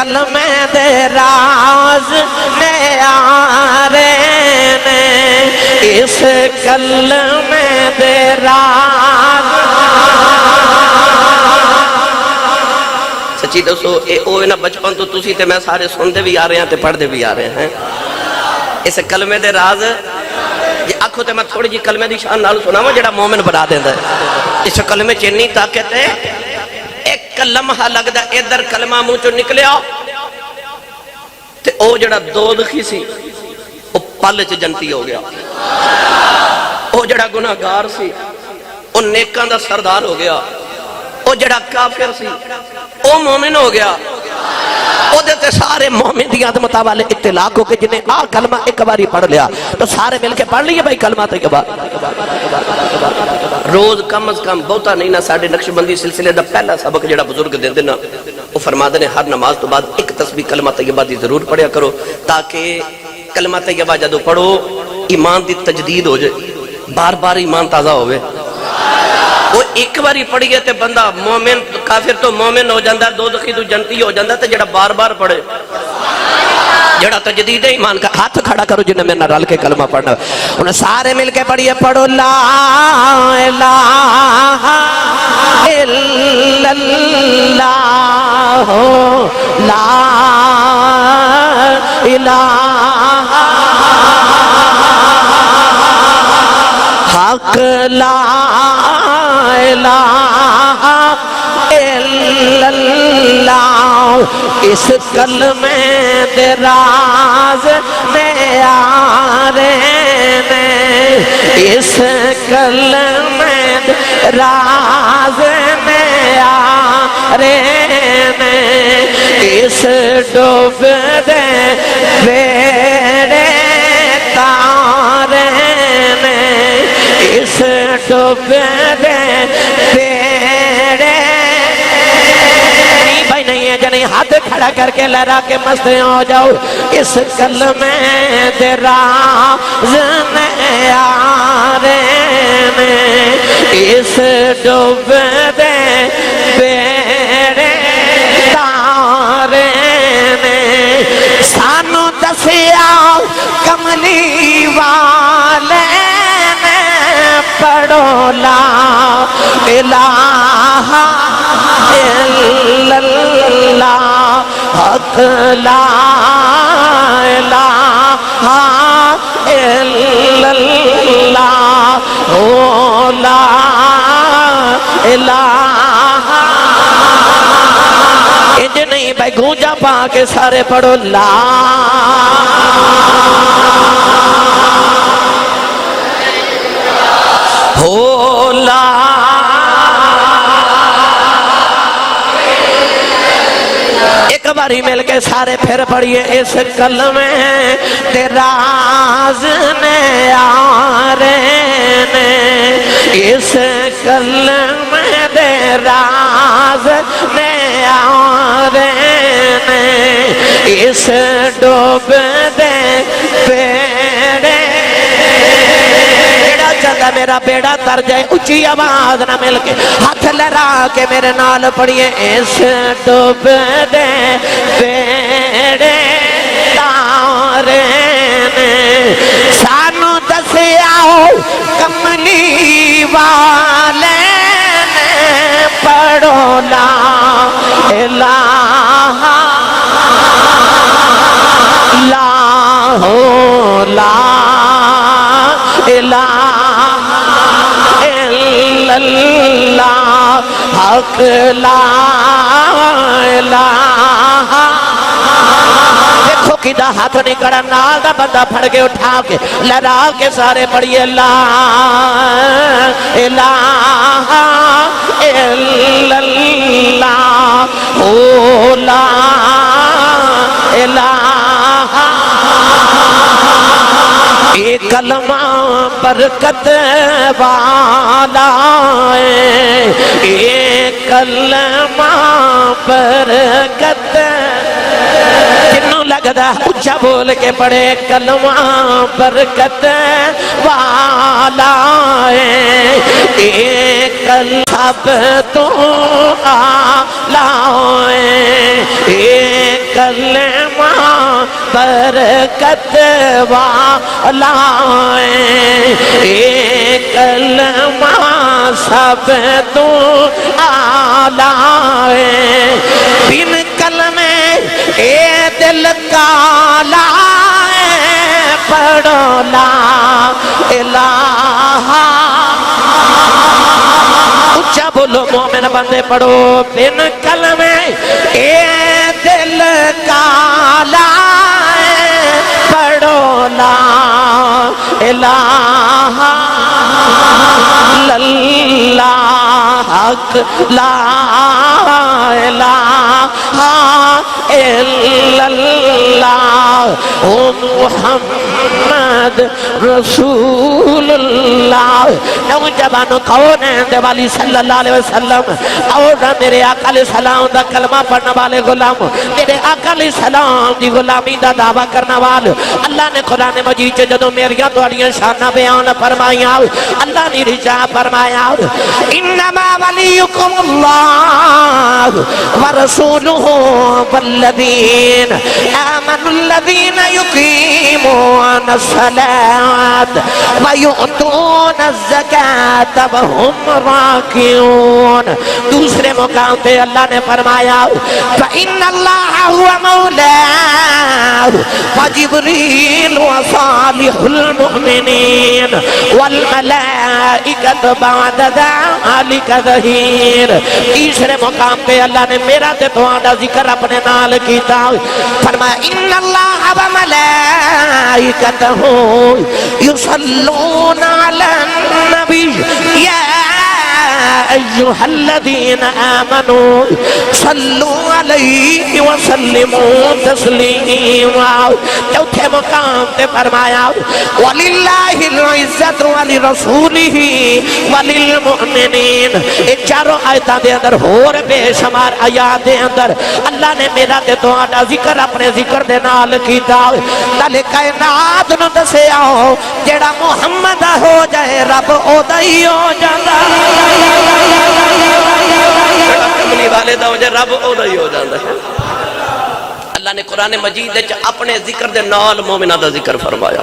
کلمے دے راز نیارے نے اس کلمے دے راز سچی دوستو اوہ نا بچپن تو تسی تے میں سارے سن دے بھی آ رہے ہیں تے پڑھ دے بھی آ رہے ہیں اس کلمے دے راز یہ آنکھوں تے میں تھوڑی جی کلمے دی شان نال سنا ہوں جڑا مومن بنا دیں ہے اس کلمے چینی طاقت ہے ایک لمحہ لگ دا ادھر کلمہ منہ چو نکلیا تے او جڑا دودخی سی او پل چ جنتی ہو گیا او جڑا گناہگار سی او نیکاں دا سردار ہو گیا او جڑا کافر سی او مومن ہو گیا او دیتے سارے مومن دی عظمت والے اطلاق ہو کے جنہیں کلمہ ایک باری پڑھ لیا تو سارے مل کے پڑھ لیے بھائی کلمہ طیبہ روز کم از کم بہتا نہیں نا ساڑھے نقشبندی سلسلے دا پہلا سبق جڑا بزرگ دے دینا وہ فرما دینے ہر نماز تو بعد ایک تسبیح کلمہ طیبہ دی ضرور پڑھیا کرو تاکہ کلمہ طیبہ جدو پڑھو ایمان دی تجدید ہو جائے بار بار ایمان تازہ ہوئے وہ ایک باری پڑھئے تے بندہ مومن کافر تو مومن ہو جاندہ دوزخی تو جنتی ہو جاندہ تے جڑا بار بار پڑھے جڑا تجدید ایمان کا ہاتھ کھڑا کرو جنہیں میں نہ رل کے کلمہ پڑھنا انہیں سارے مل کے پڑھئے پڑھو لا الہ الا اللہ لا الہ حق لا الہ الا اللہ اس کلمے دے راز نیارے نے اس کلمے دے راز نیارے نے اس ڈوب دے بیڑے تارے نے اس ڈوب دے بیڑے بھائی نہیں ہے جنہیں ہاتھ کھڑا کر کے لہرا کے مست ہو جاؤ اس کلمے دے راز نیارے نے اس ڈوب دے بیڑے تارے نے سانو دسیا کملی والے نے پڑھو لا الہ الا اللہ حق لا الہ الا اللہ لا الہ انج نہیں بھائی گونجا پا کے سارے پڑھو لا ہو لا ایک باری مل کے سارے پھر پڑھئے اس کلمے دے راز نیارے نے اس کلمے دے راز نیارے نے اس ڈوب دے بیڑے چاہتا میرا بیڑا تر جائے اچھی آواز نہ مل کے ہاتھ لہرا کے میرے نال پڑھئے اس ڈوب دے بیڑے تارے نے سانو دسیا کملی والے نے پڑھو لا الہ لا ہو لا الہ الا اللہ حق لا الہ دیکھو کدھا ہاتھ نہیں کڑا نال دا بندہ پھڑ کے اٹھا کے لڑا کے سارے پڑھئے لا الہ الا اللہ او لا الہ یہ کلمہ برکت والا ہے یہ کلمہ برکت کنوں لگدا اچھا بول کے پڑھے کلمہ برکت والا ہے یہ کلمہ تو آلہ ہے یہ کلمہ برکت والا ہے، یہ کلمہ سب تو اعلیٰ ہے، بن کلمے اے دل کالا ہے، پڑھو لا الہ، اچھا بولو مومن بندے پڑھو، بن کلمے اے دل کالا ہے، پڑھو لا الہ الا اللہ، حق لا الہ الا اللہ، او محمد رسول اللہ۔ نوجوانوں کون ہیں دیوالی صلی اللہ علیہ وسلم اور میرے آقا علیہ السلام دا کلمہ پڑھنے والے غلام، میرے آقا علیہ السلام دی غلامی دا دعویٰ کرنا والے، اللہ نے قرآن مجید سے جدو میریاں توڑیاں شانہ بیان فرمائیاں، اللہ نے رجا فرمایا انما ولیکم اللہ ورسولہ والذین آمنوا الذین یقیمون الصلاة ویؤتون الزکاة وهم راکعون۔ دوسرے مقام پہ اللہ نے فرمایا فإن اللہ هو مولاہ وجبریل وصالح المؤمنین والملائکۃ بعد ذلک ظہیر۔ تیسرے مقام پہ اللہ نے میرا تے تمہارا ذکر اپنے نال کیتا، فرمایا ان اللہ وملائکتہ یصلون علی النبی یا ایہا الذین آمنوا صلوا علیہ وسلموا تسلیما۔ چوتھے مقام تے فرمایا وَلِلَّهِ الْعِزَّةُ وَلِرَسُولِهِ وَلِلْمُؤْمِنِينَ۔ یہ چاروں آیتاں دے اندر اور بے شمار آیات دے اندر اللہ نے میرا تے تہاڈا ذکر اپنے ذکر دے نال کیتا، تلے کائنات نو دسیا جیڑا محمد ہو جائے رب او دا ہی ہو جاندا، کملی والے دا ہو جائے رب او دا ہی ہو جاندا ہے۔ اللہ نے قرآن مجید وچ اپنے ذکر دے نال مومناں دا ذکر فرمایا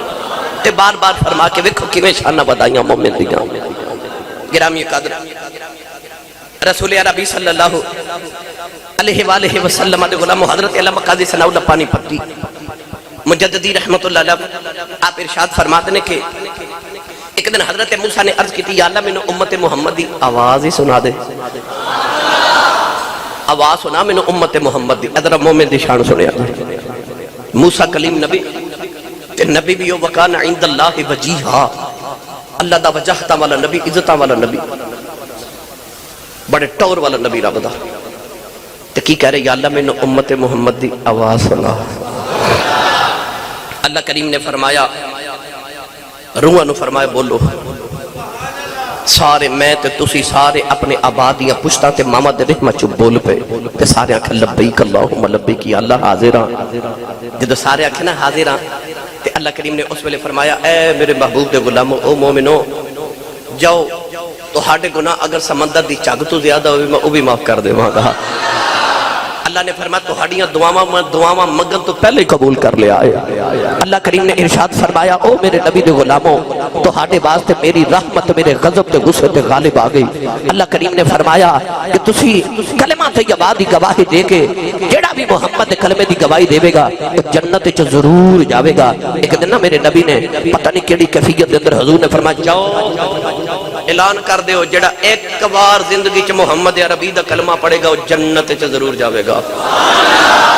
تے بار بار فرما کے ویکھو کیویں شاناں بدائیاں مومن دیاں۔ گرامی قدر رسول عربی صلی اللہ علیہ وآلہ وسلم دے غلام حضرت علامہ قاضی ثناء اللہ پانی پتی مجددی رحمت اللہ علیہ آپ ارشاد فرماتے ہیں کہ ایک دن حضرت موسیٰ نے عرض کی تھی یا اللہ میں نے امت محمد دی آواز ہی سنا دے، آواز سنا میں نے امت محمد دی، ادھر مومن دی شان سنیا۔ موسیٰ کلیم نبی تے نبی بھی وکان عند اللہ وجیہا، اللہ دا وجہتا والا نبی، عزتا والا نبی، بڑے ٹور والا نبی رب دا، تے کی کہہ رہے یا اللہ میں نے امت محمد دی آواز سنا۔ اللہ کریم نے فرمایا روحاں نو فرمایا بولو، سارے میں تے تسی سارے اپنے آبادیاں پشتاں تے ماما دے رحمہ چو بول پہ تے سارے آنکھیں لبیک اللہم لبیک یا اللہ حاضران، جدو سارے آنکھیں نا حاضران تے اللہ کریم نے اس ویلے فرمایا اے میرے محبوب دے غلامو او مومنو جاؤ تو ہاڑے گناہ اگر سمندر دی چاگ تو زیادہ ہوئی میں وہ بھی معاف کر دے وہاں کہا۔ اللہ نے فرمایا تو ہاڑیاں دعاواں مگن تو پہلے قبول کر لیا ہے۔ اللہ کریم نے ارشاد فرمایا او میرے نبی دے غلاموں تو ہاڑے واسطے میری رحمت میرے غضب تے غصے تے غالب آ گئی۔ اللہ کریم نے فرمایا کہ تسی کلمہ طیبہ دی گواہی دے کے جیڑا بھی محمد کلمے دی گواہی دے گا جنت وچ ضرور جاوے گا۔ ایک دن نا میرے نبی نے پتہ نہیں کیڑی کیفیت دے اندر حضور نے فرمایا جاؤ اعلان کر دیو جیڑا ایک بار زندگی چ محمد عربی دا کلمہ پڑھے گا وہ جنت وچ ضرور جاوے گا۔